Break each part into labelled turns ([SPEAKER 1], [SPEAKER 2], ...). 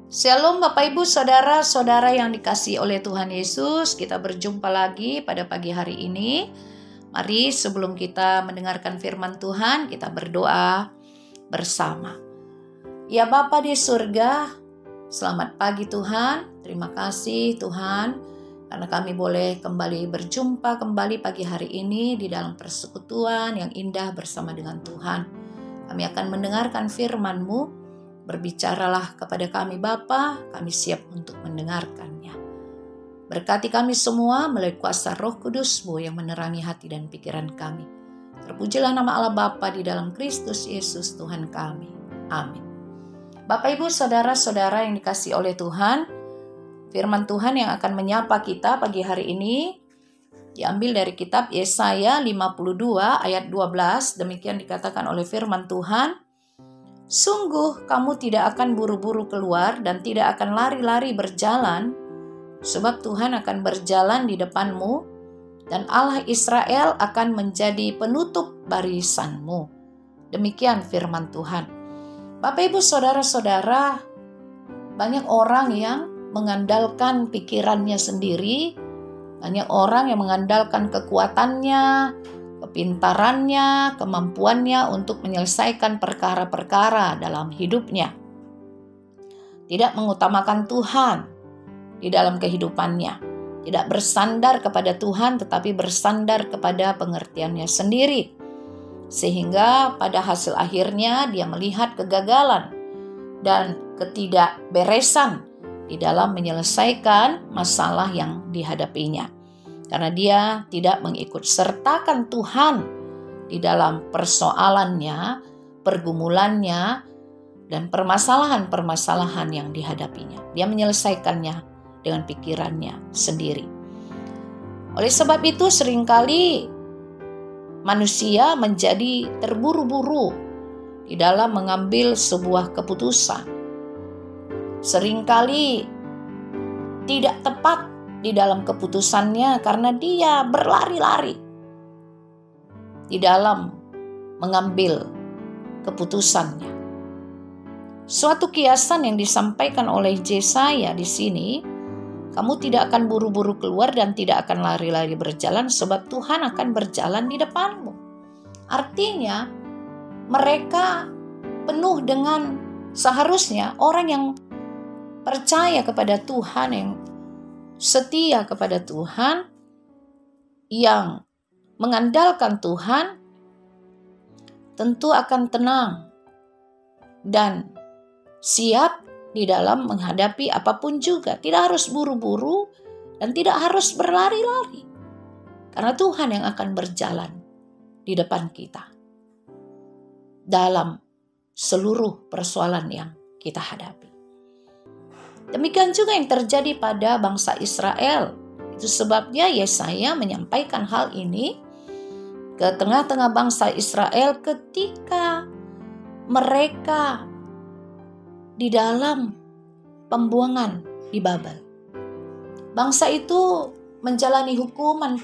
[SPEAKER 1] Shalom Bapak Ibu Saudara-saudara yang dikasihi oleh Tuhan Yesus. Kita berjumpa lagi pada pagi hari ini. Mari sebelum kita mendengarkan firman Tuhan, kita berdoa bersama. Ya Bapa di surga, selamat pagi Tuhan. Terima kasih Tuhan karena kami boleh kembali berjumpa kembali pagi hari ini di dalam persekutuan yang indah bersama dengan Tuhan. Kami akan mendengarkan firman-Mu. Berbicaralah kepada kami Bapa, kami siap untuk mendengarkannya. Berkati kami semua melalui kuasa Roh Kudus-Mu yang menerangi hati dan pikiran kami. Terpujilah nama Allah Bapa di dalam Kristus Yesus Tuhan kami. Amin. Bapak Ibu Saudara-saudara yang dikasihi oleh Tuhan, firman Tuhan yang akan menyapa kita pagi hari ini diambil dari kitab Yesaya 52 ayat 12. Demikian dikatakan oleh firman Tuhan. Sungguh kamu tidak akan buru-buru keluar dan tidak akan lari-lari berjalan, sebab Tuhan akan berjalan di depanmu dan Allah Israel akan menjadi penutup barisanmu. Demikian firman Tuhan. Bapak Ibu Saudara-saudara, banyak orang yang mengandalkan pikirannya sendiri, banyak orang yang mengandalkan kekuatannya, kepintarannya, kemampuannya untuk menyelesaikan perkara-perkara dalam hidupnya. Tidak mengutamakan Tuhan di dalam kehidupannya. Tidak bersandar kepada Tuhan tetapi bersandar kepada pengertiannya sendiri. Sehingga pada hasil akhirnya dia melihat kegagalan dan ketidakberesan di dalam menyelesaikan masalah yang dihadapinya. Karena dia tidak mengikut sertakan Tuhan di dalam persoalannya, pergumulannya, dan permasalahan-permasalahan yang dihadapinya. Dia menyelesaikannya dengan pikirannya sendiri. Oleh sebab itu seringkali manusia menjadi terburu-buru di dalam mengambil sebuah keputusan. Seringkali tidak tepat di dalam keputusannya karena dia berlari-lari di dalam mengambil keputusannya. Suatu kiasan yang disampaikan oleh Yesaya di sini, kamu tidak akan buru-buru keluar dan tidak akan lari-lari berjalan sebab Tuhan akan berjalan di depanmu. Artinya mereka penuh dengan seharusnya orang yang percaya kepada Tuhan, yang setia kepada Tuhan, yang mengandalkan Tuhan, tentu akan tenang dan siap di dalam menghadapi apapun juga. Tidak harus buru-buru dan tidak harus berlari-lari. Karena Tuhan yang akan berjalan di depan kita dalam seluruh persoalan yang kita hadapi. Demikian juga yang terjadi pada bangsa Israel. Itu sebabnya Yesaya menyampaikan hal ini ke tengah-tengah bangsa Israel ketika mereka di dalam pembuangan di Babel. Bangsa itu menjalani hukuman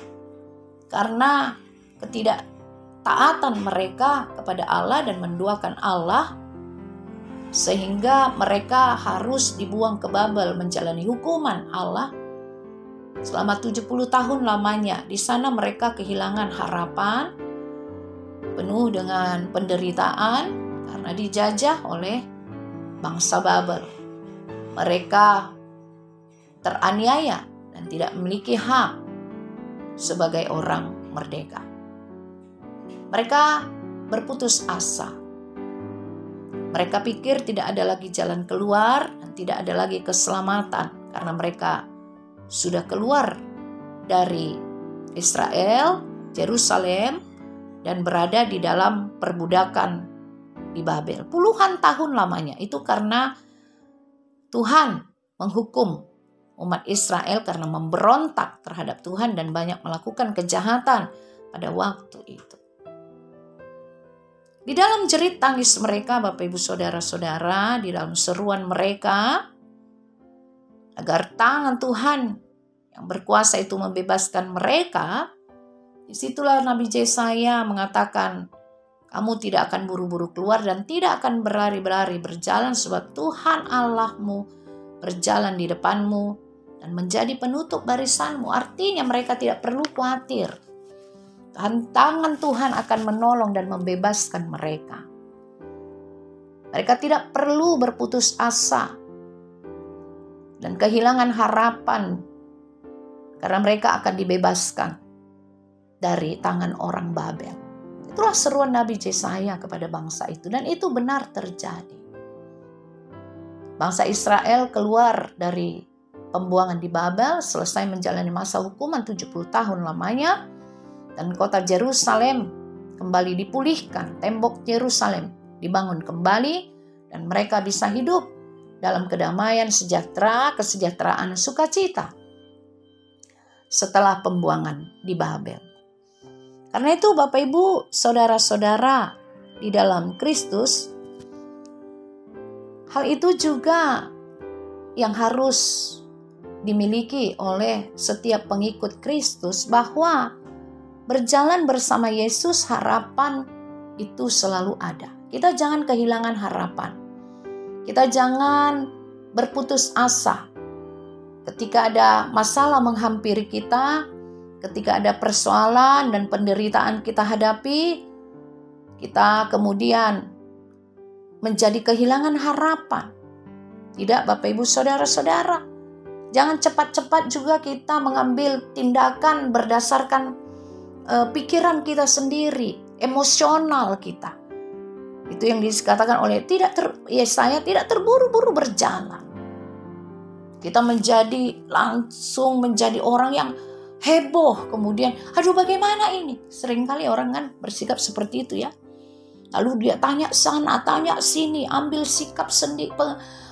[SPEAKER 1] karena ketidaktaatan mereka kepada Allah dan menduakan Allah, sehingga mereka harus dibuang ke Babel menjalani hukuman Allah selama 70 tahun lamanya. Di sana mereka kehilangan harapan, penuh dengan penderitaan karena dijajah oleh bangsa Babel. Mereka teraniaya dan tidak memiliki hak sebagai orang merdeka. Mereka berputus asa. Mereka pikir tidak ada lagi jalan keluar dan tidak ada lagi keselamatan karena mereka sudah keluar dari Israel, Yerusalem, dan berada di dalam perbudakan di Babel. Puluhan tahun lamanya itu karena Tuhan menghukum umat Israel karena memberontak terhadap Tuhan dan banyak melakukan kejahatan pada waktu itu. Di dalam jerit tangis mereka, Bapak Ibu Saudara-saudara, di dalam seruan mereka agar tangan Tuhan yang berkuasa itu membebaskan mereka, disitulah Nabi Yesaya mengatakan, kamu tidak akan buru-buru keluar dan tidak akan berlari-lari berjalan sebab Tuhan Allahmu berjalan di depanmu dan menjadi penutup barisanmu. Artinya mereka tidak perlu khawatir. Tangan Tuhan akan menolong dan membebaskan mereka. Mereka tidak perlu berputus asa dan kehilangan harapan karena mereka akan dibebaskan dari tangan orang Babel. Itulah seruan Nabi Yesaya kepada bangsa itu, dan itu benar terjadi. Bangsa Israel keluar dari pembuangan di Babel, selesai menjalani masa hukuman 70 tahun lamanya, dan kota Yerusalem kembali dipulihkan, tembok Yerusalem dibangun kembali, dan mereka bisa hidup dalam kedamaian, sejahtera, kesejahteraan, sukacita setelah pembuangan di Babel. Karena itu Bapak Ibu, saudara-saudara di dalam Kristus, hal itu juga yang harus dimiliki oleh setiap pengikut Kristus, bahwa berjalan bersama Yesus, harapan itu selalu ada. Kita jangan kehilangan harapan. Kita jangan berputus asa. Ketika ada masalah menghampiri kita, ketika ada persoalan dan penderitaan kita hadapi, kita kemudian menjadi kehilangan harapan. Tidak, Bapak Ibu saudara-saudara. Jangan cepat-cepat juga kita mengambil tindakan berdasarkan pikiran kita sendiri, emosional kita. Itu yang dikatakan oleh Yesaya, tidak terburu-buru berjalan. Kita langsung menjadi orang yang heboh, kemudian aduh bagaimana ini? Seringkali orang kan bersikap seperti itu ya. Lalu dia tanya sana, tanya sini, ambil sikap sendiri,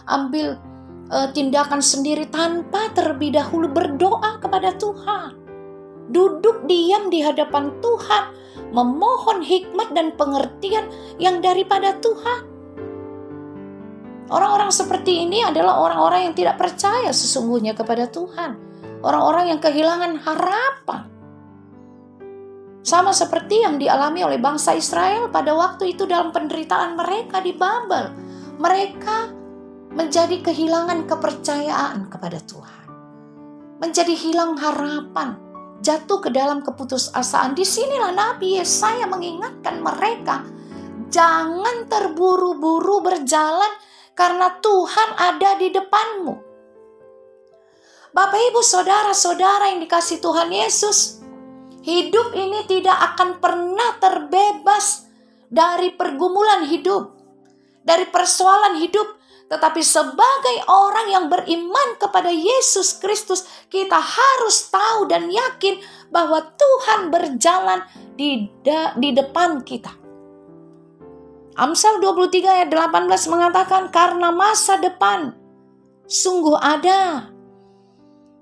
[SPEAKER 1] ambil tindakan sendiri tanpa terlebih dahulu berdoa kepada Tuhan. Duduk diam di hadapan Tuhan, memohon hikmat dan pengertian yang daripada Tuhan. Orang-orang seperti ini adalah orang-orang yang tidak percaya sesungguhnya kepada Tuhan. Orang-orang yang kehilangan harapan. Sama seperti yang dialami oleh bangsa Israel pada waktu itu dalam penderitaan mereka di Babel. Mereka menjadi kehilangan kepercayaan kepada Tuhan. Menjadi hilang harapan. Jatuh ke dalam keputusasaan. Disinilah Nabi Yesaya mengingatkan mereka, jangan terburu-buru berjalan karena Tuhan ada di depanmu. Bapak Ibu saudara-saudara yang dikasihi Tuhan Yesus, hidup ini tidak akan pernah terbebas dari pergumulan hidup, dari persoalan hidup. Tetapi sebagai orang yang beriman kepada Yesus Kristus, kita harus tahu dan yakin bahwa Tuhan berjalan di depan kita. Amsal 23 ayat 18 mengatakan, karena masa depan sungguh ada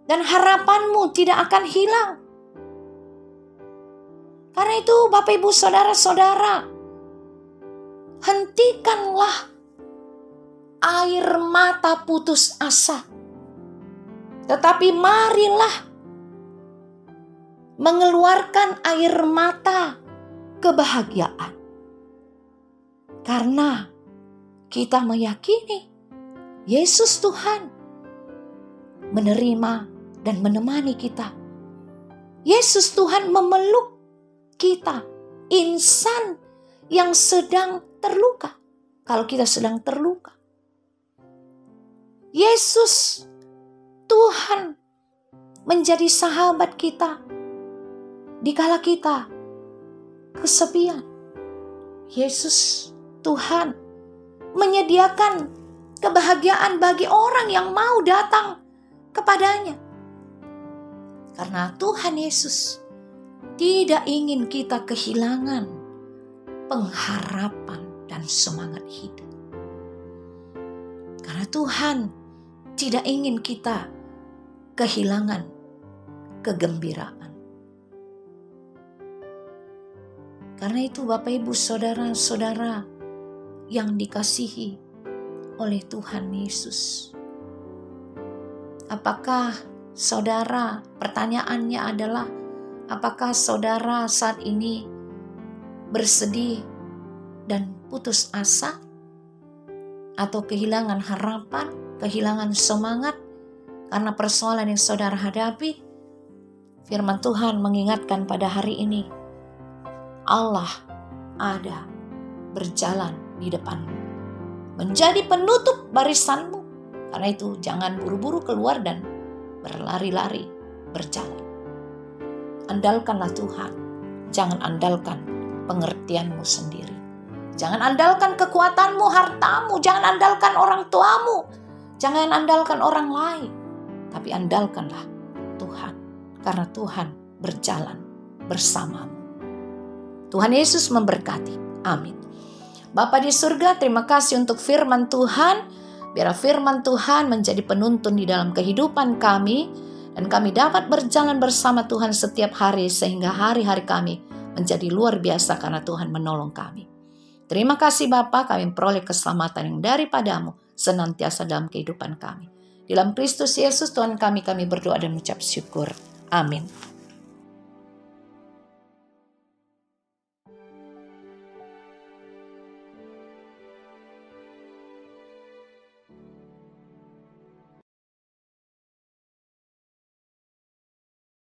[SPEAKER 1] dan harapanmu tidak akan hilang. Karena itu Bapak Ibu saudara-saudara, hentikanlah air mata putus asa. Tetapi marilah mengeluarkan air mata kebahagiaan. Karena kita meyakini Yesus Tuhan menerima dan menemani kita. Yesus Tuhan memeluk kita, insan yang sedang terluka. Kalau kita sedang terluka, Yesus Tuhan menjadi sahabat kita dikala kita kesepian. Yesus Tuhan menyediakan kebahagiaan bagi orang yang mau datang kepadanya. Karena Tuhan Yesus tidak ingin kita kehilangan pengharapan dan semangat hidup. Karena Tuhan tidak ingin kita kehilangan kegembiraan. Karena itu Bapak Ibu saudara-saudara yang dikasihi oleh Tuhan Yesus. Apakah saudara, pertanyaannya adalah, apakah saudara saat ini bersedih dan putus asa? Atau kehilangan harapan? kehilangan semangat karena persoalan yang saudara hadapi, firman Tuhan mengingatkan pada hari ini, Allah ada berjalan di depanmu, menjadi penutup barisanmu. Karena itu jangan buru-buru keluar dan berlari-lari, berjalan. Andalkanlah Tuhan, jangan andalkan pengertianmu sendiri. Jangan andalkan kekuatanmu, hartamu, jangan andalkan orang tuamu, jangan andalkan orang lain. Tapi andalkanlah Tuhan, karena Tuhan berjalan bersamamu. Tuhan Yesus memberkati. Amin. Bapa di surga, terima kasih untuk firman Tuhan. Biar firman Tuhan menjadi penuntun di dalam kehidupan kami, dan kami dapat berjalan bersama Tuhan setiap hari sehingga hari-hari kami menjadi luar biasa karena Tuhan menolong kami. Terima kasih Bapa, kami peroleh keselamatan yang daripadamu senantiasa dalam kehidupan kami. Dalam Kristus Yesus Tuhan kami berdoa dan mengucap syukur. Amin.